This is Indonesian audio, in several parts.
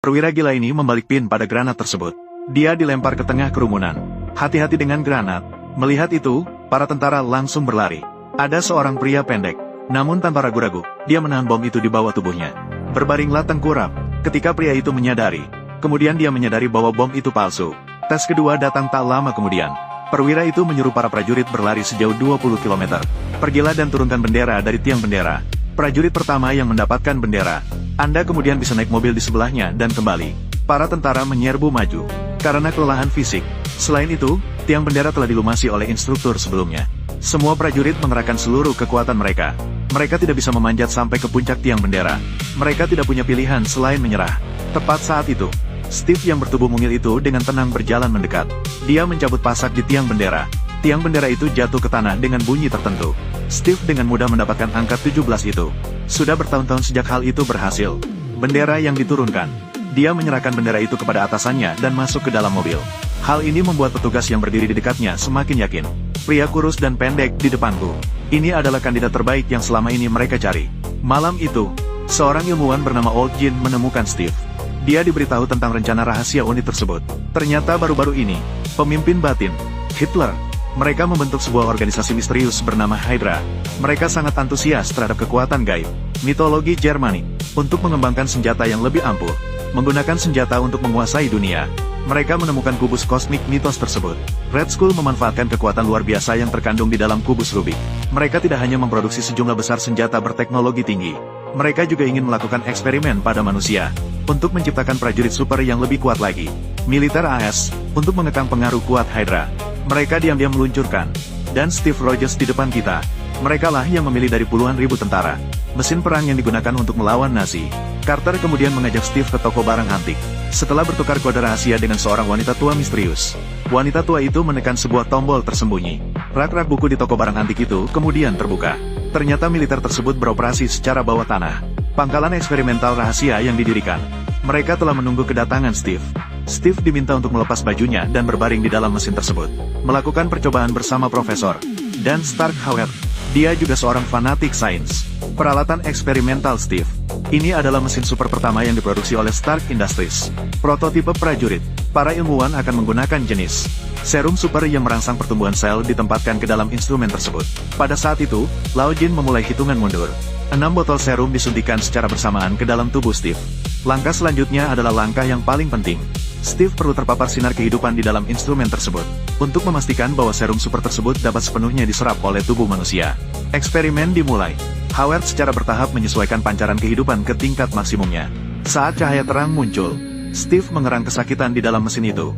Perwira gila ini membalik pin pada granat tersebut. Dia dilempar ke tengah kerumunan. Hati-hati dengan granat. Melihat itu, para tentara langsung berlari. Ada seorang pria pendek. Namun tanpa ragu-ragu, dia menahan bom itu di bawah tubuhnya. Berbaringlah tengkurap. Ketika pria itu menyadari. Kemudian dia menyadari bahwa bom itu palsu. Tes kedua datang tak lama kemudian. Perwira itu menyuruh para prajurit berlari sejauh 20 km. Pergilah dan turunkan bendera dari tiang bendera. Prajurit pertama yang mendapatkan bendera. Anda kemudian bisa naik mobil di sebelahnya dan kembali. Para tentara menyerbu maju. Karena kelelahan fisik. Selain itu, tiang bendera telah dilumasi oleh instruktur sebelumnya. Semua prajurit mengerahkan seluruh kekuatan mereka. Mereka tidak bisa memanjat sampai ke puncak tiang bendera. Mereka tidak punya pilihan selain menyerah. Tepat saat itu, Steve yang bertubuh mungil itu dengan tenang berjalan mendekat. Dia mencabut pasak di tiang bendera. Tiang bendera itu jatuh ke tanah dengan bunyi tertentu. Steve dengan mudah mendapatkan angka 17 itu. Sudah bertahun-tahun sejak hal itu berhasil. Bendera yang diturunkan. Dia menyerahkan bendera itu kepada atasannya dan masuk ke dalam mobil. Hal ini membuat petugas yang berdiri di dekatnya semakin yakin. Pria kurus dan pendek di depanku. Ini adalah kandidat terbaik yang selama ini mereka cari. Malam itu, seorang ilmuwan bernama Old Jin menemukan Steve. Dia diberitahu tentang rencana rahasia unit tersebut. Ternyata baru-baru ini, pemimpin batin, Hitler, mereka membentuk sebuah organisasi misterius bernama Hydra. Mereka sangat antusias terhadap kekuatan gaib, mitologi Jermanik, untuk mengembangkan senjata yang lebih ampuh, menggunakan senjata untuk menguasai dunia. Mereka menemukan kubus kosmik mitos tersebut. Red Skull memanfaatkan kekuatan luar biasa yang terkandung di dalam kubus Rubik. Mereka tidak hanya memproduksi sejumlah besar senjata berteknologi tinggi. Mereka juga ingin melakukan eksperimen pada manusia, untuk menciptakan prajurit super yang lebih kuat lagi. Militer AS, untuk mengekang pengaruh kuat Hydra. Mereka diam-diam meluncurkan. Dan Steve Rogers di depan kita. Merekalah yang memilih dari puluhan ribu tentara. Mesin perang yang digunakan untuk melawan Nazi. Carter kemudian mengajak Steve ke toko barang antik. Setelah bertukar kode rahasia dengan seorang wanita tua misterius. Wanita tua itu menekan sebuah tombol tersembunyi. Rak-rak buku di toko barang antik itu kemudian terbuka. Ternyata militer tersebut beroperasi secara bawah tanah. Pangkalan eksperimental rahasia yang didirikan. Mereka telah menunggu kedatangan Steve. Steve diminta untuk melepas bajunya dan berbaring di dalam mesin tersebut. Melakukan percobaan bersama Profesor dan Stark Howard. Dia juga seorang fanatik sains. Peralatan eksperimental Steve. Ini adalah mesin super pertama yang diproduksi oleh Stark Industries. Prototipe prajurit. Para ilmuwan akan menggunakan jenis serum super yang merangsang pertumbuhan sel ditempatkan ke dalam instrumen tersebut. Pada saat itu, Lao Jin memulai hitungan mundur. 6 botol serum disuntikan secara bersamaan ke dalam tubuh Steve. Langkah selanjutnya adalah langkah yang paling penting. Steve perlu terpapar sinar kehidupan di dalam instrumen tersebut, untuk memastikan bahwa serum super tersebut dapat sepenuhnya diserap oleh tubuh manusia. Eksperimen dimulai. Howard secara bertahap menyesuaikan pancaran kehidupan ke tingkat maksimumnya. Saat cahaya terang muncul, Steve mengerang kesakitan di dalam mesin itu.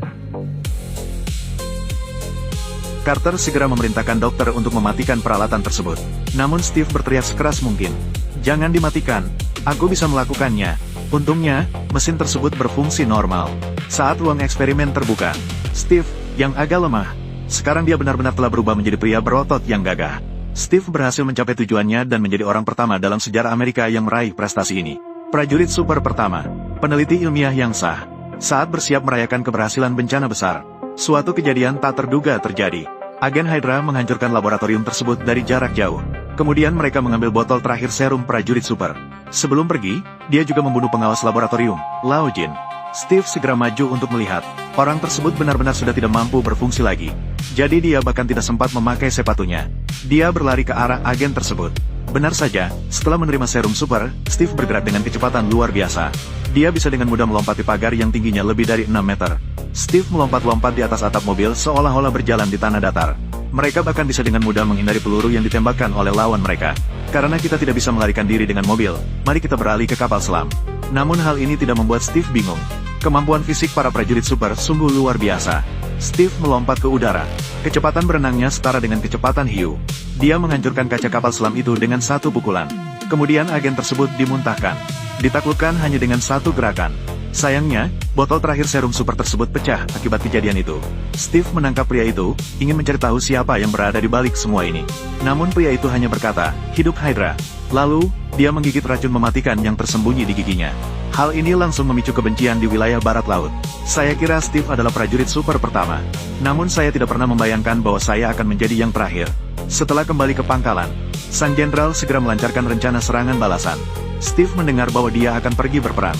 Carter segera memerintahkan dokter untuk mematikan peralatan tersebut. Namun Steve berteriak sekeras mungkin. Jangan dimatikan, aku bisa melakukannya. Untungnya, mesin tersebut berfungsi normal. Saat ruang eksperimen terbuka, Steve, yang agak lemah, sekarang dia benar-benar telah berubah menjadi pria berotot yang gagah. Steve berhasil mencapai tujuannya dan menjadi orang pertama dalam sejarah Amerika yang meraih prestasi ini. Prajurit super pertama, peneliti ilmiah yang sah. Saat bersiap merayakan keberhasilan bencana besar, suatu kejadian tak terduga terjadi. Agen Hydra menghancurkan laboratorium tersebut dari jarak jauh. Kemudian mereka mengambil botol terakhir serum prajurit super. Sebelum pergi, dia juga membunuh pengawas laboratorium, Lao Jin. Steve segera maju untuk melihat. Orang tersebut benar-benar sudah tidak mampu berfungsi lagi. Jadi dia bahkan tidak sempat memakai sepatunya. Dia berlari ke arah agen tersebut. Benar saja, setelah menerima serum super, Steve bergerak dengan kecepatan luar biasa. Dia bisa dengan mudah melompati pagar yang tingginya lebih dari 6 meter. Steve melompat-lompat di atas atap mobil seolah-olah berjalan di tanah datar. Mereka bahkan bisa dengan mudah menghindari peluru yang ditembakkan oleh lawan mereka. Karena kita tidak bisa melarikan diri dengan mobil, mari kita beralih ke kapal selam. Namun hal ini tidak membuat Steve bingung. Kemampuan fisik para prajurit super sungguh luar biasa. Steve melompat ke udara. Kecepatan berenangnya setara dengan kecepatan hiu. Dia menghancurkan kaca kapal selam itu dengan satu pukulan. Kemudian agen tersebut dimuntahkan. Ditaklukkan hanya dengan satu gerakan. Sayangnya, botol terakhir serum super tersebut pecah akibat kejadian itu. Steve menangkap pria itu, ingin mencari tahu siapa yang berada di balik semua ini. Namun pria itu hanya berkata, "Hidup Hydra." Lalu, dia menggigit racun mematikan yang tersembunyi di giginya. Hal ini langsung memicu kebencian di wilayah barat laut. Saya kira Steve adalah prajurit super pertama. Namun saya tidak pernah membayangkan bahwa saya akan menjadi yang terakhir. Setelah kembali ke pangkalan, Sang Jenderal segera melancarkan rencana serangan balasan. Steve mendengar bahwa dia akan pergi berperang.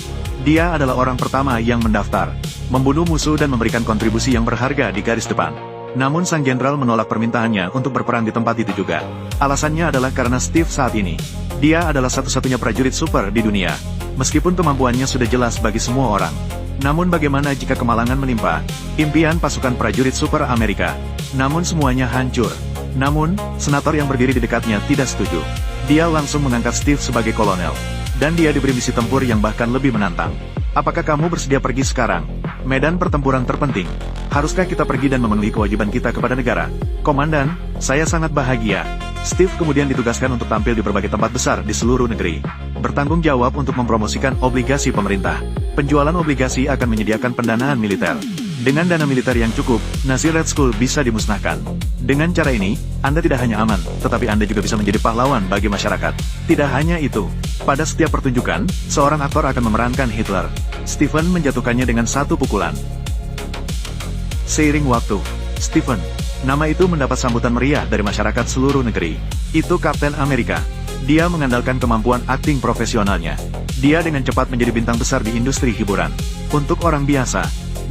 Dia adalah orang pertama yang mendaftar, membunuh musuh dan memberikan kontribusi yang berharga di garis depan. Namun sang jenderal menolak permintaannya untuk berperang di tempat itu juga. Alasannya adalah karena Steve saat ini, dia adalah satu-satunya prajurit super di dunia. Meskipun kemampuannya sudah jelas bagi semua orang. Namun bagaimana jika kemalangan menimpa impian pasukan prajurit super Amerika? Namun semuanya hancur. Namun, senator yang berdiri di dekatnya tidak setuju. Dia langsung mengangkat Steve sebagai kolonel. Dan dia diberi misi tempur yang bahkan lebih menantang. Apakah kamu bersedia pergi sekarang? Medan pertempuran terpenting. Haruskah kita pergi dan memenuhi kewajiban kita kepada negara? Komandan, saya sangat bahagia. Steve kemudian ditugaskan untuk tampil di berbagai tempat besar di seluruh negeri. Bertanggung jawab untuk mempromosikan obligasi pemerintah. Penjualan obligasi akan menyediakan pendanaan militer. Dengan dana militer yang cukup, Nazi Red Skull bisa dimusnahkan. Dengan cara ini, Anda tidak hanya aman, tetapi Anda juga bisa menjadi pahlawan bagi masyarakat. Tidak hanya itu, pada setiap pertunjukan, seorang aktor akan memerankan Hitler. Stephen menjatuhkannya dengan satu pukulan. Seiring waktu, Stephen, nama itu mendapat sambutan meriah dari masyarakat seluruh negeri. Itu Kapten Amerika. Dia mengandalkan kemampuan akting profesionalnya. Dia dengan cepat menjadi bintang besar di industri hiburan. Untuk orang biasa,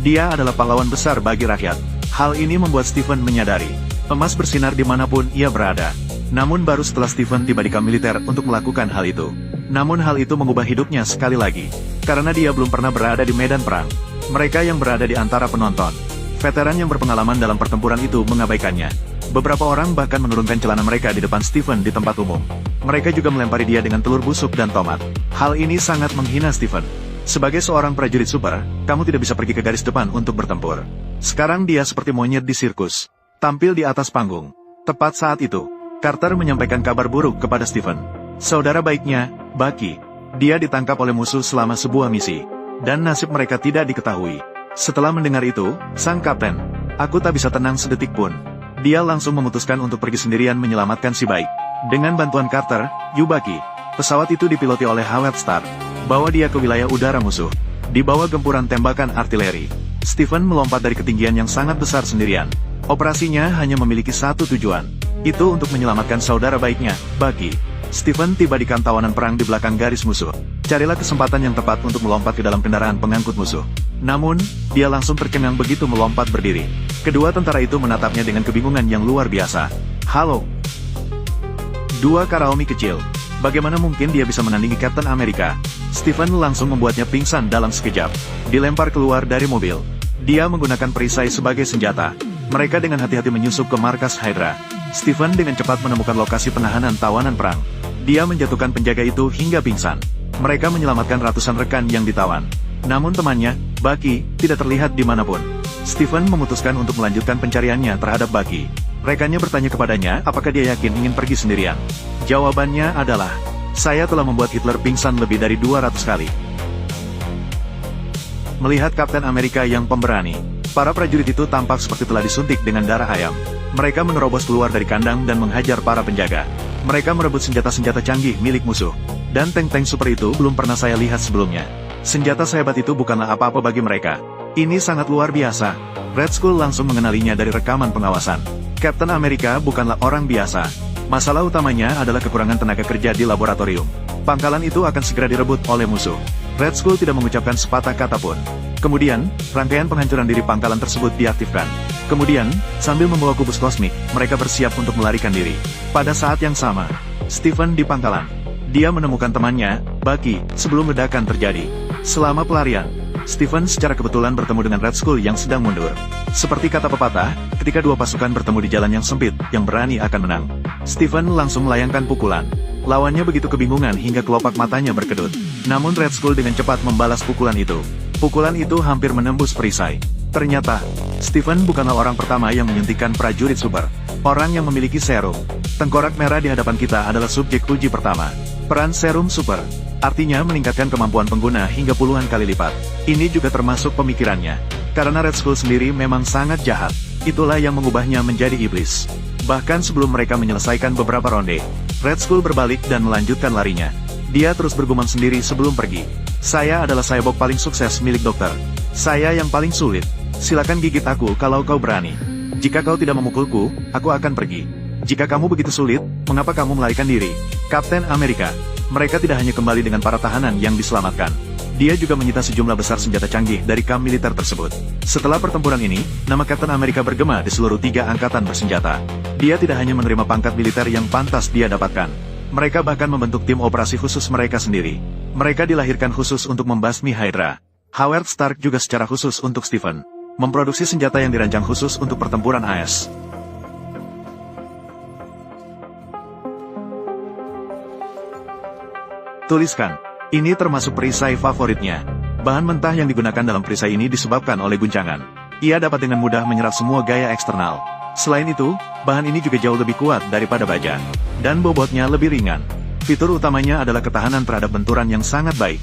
dia adalah pahlawan besar bagi rakyat. Hal ini membuat Stephen menyadari, emas bersinar dimanapun ia berada. Namun baru setelah Stephen tiba di kamp militer untuk melakukan hal itu. Namun hal itu mengubah hidupnya sekali lagi. Karena dia belum pernah berada di medan perang. Mereka yang berada di antara penonton, veteran yang berpengalaman dalam pertempuran itu mengabaikannya. Beberapa orang bahkan menurunkan celana mereka di depan Stephen di tempat umum. Mereka juga melempari dia dengan telur busuk dan tomat. Hal ini sangat menghina Stephen. Sebagai seorang prajurit super, kamu tidak bisa pergi ke garis depan untuk bertempur. Sekarang dia seperti monyet di sirkus, tampil di atas panggung. Tepat saat itu, Carter menyampaikan kabar buruk kepada Stephen. Saudara baiknya, Bucky, dia ditangkap oleh musuh selama sebuah misi, dan nasib mereka tidak diketahui. Setelah mendengar itu, sang kapten, aku tak bisa tenang sedetik pun. Dia langsung memutuskan untuk pergi sendirian menyelamatkan si baik. Dengan bantuan Carter, Bucky, pesawat itu dipiloti oleh Howard Stark. Bawa dia ke wilayah udara musuh. Di bawah gempuran tembakan artileri, Stephen melompat dari ketinggian yang sangat besar sendirian. Operasinya hanya memiliki satu tujuan. Itu untuk menyelamatkan saudara baiknya, Bucky. Stephen tiba di kamp tawanan perang di belakang garis musuh. Carilah kesempatan yang tepat untuk melompat ke dalam kendaraan pengangkut musuh. Namun, dia langsung tercengang begitu melompat berdiri. Kedua tentara itu menatapnya dengan kebingungan yang luar biasa. Halo. Dua Karaomi kecil. Bagaimana mungkin dia bisa menandingi Kapten Amerika? Stephen langsung membuatnya pingsan dalam sekejap. Dilempar keluar dari mobil. Dia menggunakan perisai sebagai senjata. Mereka dengan hati-hati menyusup ke markas Hydra. Stephen dengan cepat menemukan lokasi penahanan tawanan perang. Dia menjatuhkan penjaga itu hingga pingsan. Mereka menyelamatkan ratusan rekan yang ditawan. Namun temannya, Bucky, tidak terlihat dimanapun. Stephen memutuskan untuk melanjutkan pencariannya terhadap Bucky. Rekannya bertanya kepadanya apakah dia yakin ingin pergi sendirian. Jawabannya adalah, saya telah membuat Hitler pingsan lebih dari 200 kali. Melihat Kapten Amerika yang pemberani, para prajurit itu tampak seperti telah disuntik dengan darah ayam. Mereka menerobos keluar dari kandang dan menghajar para penjaga. Mereka merebut senjata-senjata canggih milik musuh. Dan tank-tank super itu belum pernah saya lihat sebelumnya. Senjata sehebat itu bukanlah apa-apa bagi mereka. Ini sangat luar biasa. Red Skull langsung mengenalinya dari rekaman pengawasan. Kapten Amerika bukanlah orang biasa. Masalah utamanya adalah kekurangan tenaga kerja di laboratorium. Pangkalan itu akan segera direbut oleh musuh. Red Skull tidak mengucapkan sepatah kata pun. Kemudian, rangkaian penghancuran diri pangkalan tersebut diaktifkan. Kemudian, sambil membawa kubus kosmik, mereka bersiap untuk melarikan diri. Pada saat yang sama, Stephen di pangkalan. Dia menemukan temannya, Bucky, sebelum ledakan terjadi. Selama pelarian, Stephen secara kebetulan bertemu dengan Red Skull yang sedang mundur. Seperti kata pepatah, ketika dua pasukan bertemu di jalan yang sempit, yang berani akan menang. Stephen langsung melayangkan pukulan. Lawannya begitu kebingungan hingga kelopak matanya berkedut. Namun Red Skull dengan cepat membalas pukulan itu. Pukulan itu hampir menembus perisai. Ternyata, Stephen bukanlah orang pertama yang menyuntikkan prajurit super. Orang yang memiliki serum tengkorak merah di hadapan kita adalah subjek uji pertama. Peran serum super artinya meningkatkan kemampuan pengguna hingga puluhan kali lipat. Ini juga termasuk pemikirannya. Karena Red Skull sendiri memang sangat jahat. Itulah yang mengubahnya menjadi iblis. Bahkan sebelum mereka menyelesaikan beberapa ronde, Red Skull berbalik dan melanjutkan larinya. Dia terus bergumam sendiri sebelum pergi. Saya adalah cyborg paling sukses milik dokter. Saya yang paling sulit. Silakan gigit aku kalau kau berani. Jika kau tidak memukulku, aku akan pergi. Jika kamu begitu sulit, mengapa kamu melarikan diri? Kapten Amerika. Mereka tidak hanya kembali dengan para tahanan yang diselamatkan. Dia juga menyita sejumlah besar senjata canggih dari kamp militer tersebut. Setelah pertempuran ini, nama Kapten Amerika bergema di seluruh 3 angkatan bersenjata. Dia tidak hanya menerima pangkat militer yang pantas dia dapatkan. Mereka bahkan membentuk tim operasi khusus mereka sendiri. Mereka dilahirkan khusus untuk membasmi Hydra. Howard Stark juga secara khusus untuk Stephen memproduksi senjata yang dirancang khusus untuk pertempuran AS. Tuliskan. Ini termasuk perisai favoritnya. Bahan mentah yang digunakan dalam perisai ini disebabkan oleh guncangan. Ia dapat dengan mudah menyerap semua gaya eksternal. Selain itu, bahan ini juga jauh lebih kuat daripada baja. Dan bobotnya lebih ringan. Fitur utamanya adalah ketahanan terhadap benturan yang sangat baik.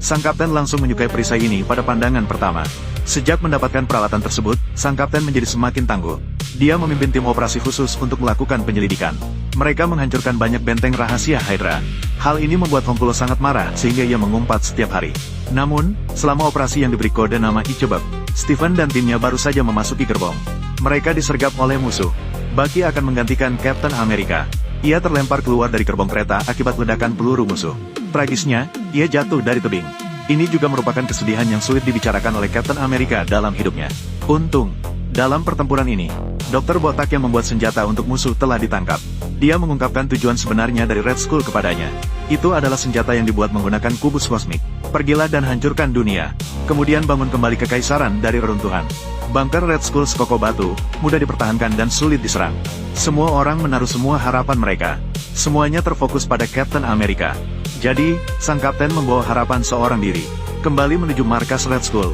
Sang kapten langsung menyukai perisai ini pada pandangan pertama. Sejak mendapatkan peralatan tersebut, sang kapten menjadi semakin tangguh. Dia memimpin tim operasi khusus untuk melakukan penyelidikan. Mereka menghancurkan banyak benteng rahasia Hydra. Hal ini membuat Homunculus sangat marah sehingga ia mengumpat setiap hari. Namun, selama operasi yang diberi kode nama Ichebuk, Stephen dan timnya baru saja memasuki gerbong. Mereka disergap oleh musuh. Bucky akan menggantikan Kapten Amerika. Ia terlempar keluar dari gerbong kereta akibat ledakan peluru musuh. Tragisnya, ia jatuh dari tebing. Ini juga merupakan kesedihan yang sulit dibicarakan oleh Kapten Amerika dalam hidupnya. Untung, dalam pertempuran ini, Dokter Botak yang membuat senjata untuk musuh telah ditangkap. Dia mengungkapkan tujuan sebenarnya dari Red Skull kepadanya. Itu adalah senjata yang dibuat menggunakan kubus kosmik. Pergilah dan hancurkan dunia. Kemudian bangun kembali kekaisaran dari reruntuhan. Bunker Red Skull sekokoh batu, mudah dipertahankan dan sulit diserang. Semua orang menaruh semua harapan mereka. Semuanya terfokus pada Kapten Amerika. Jadi, sang kapten membawa harapan seorang diri. Kembali menuju markas Red Skull.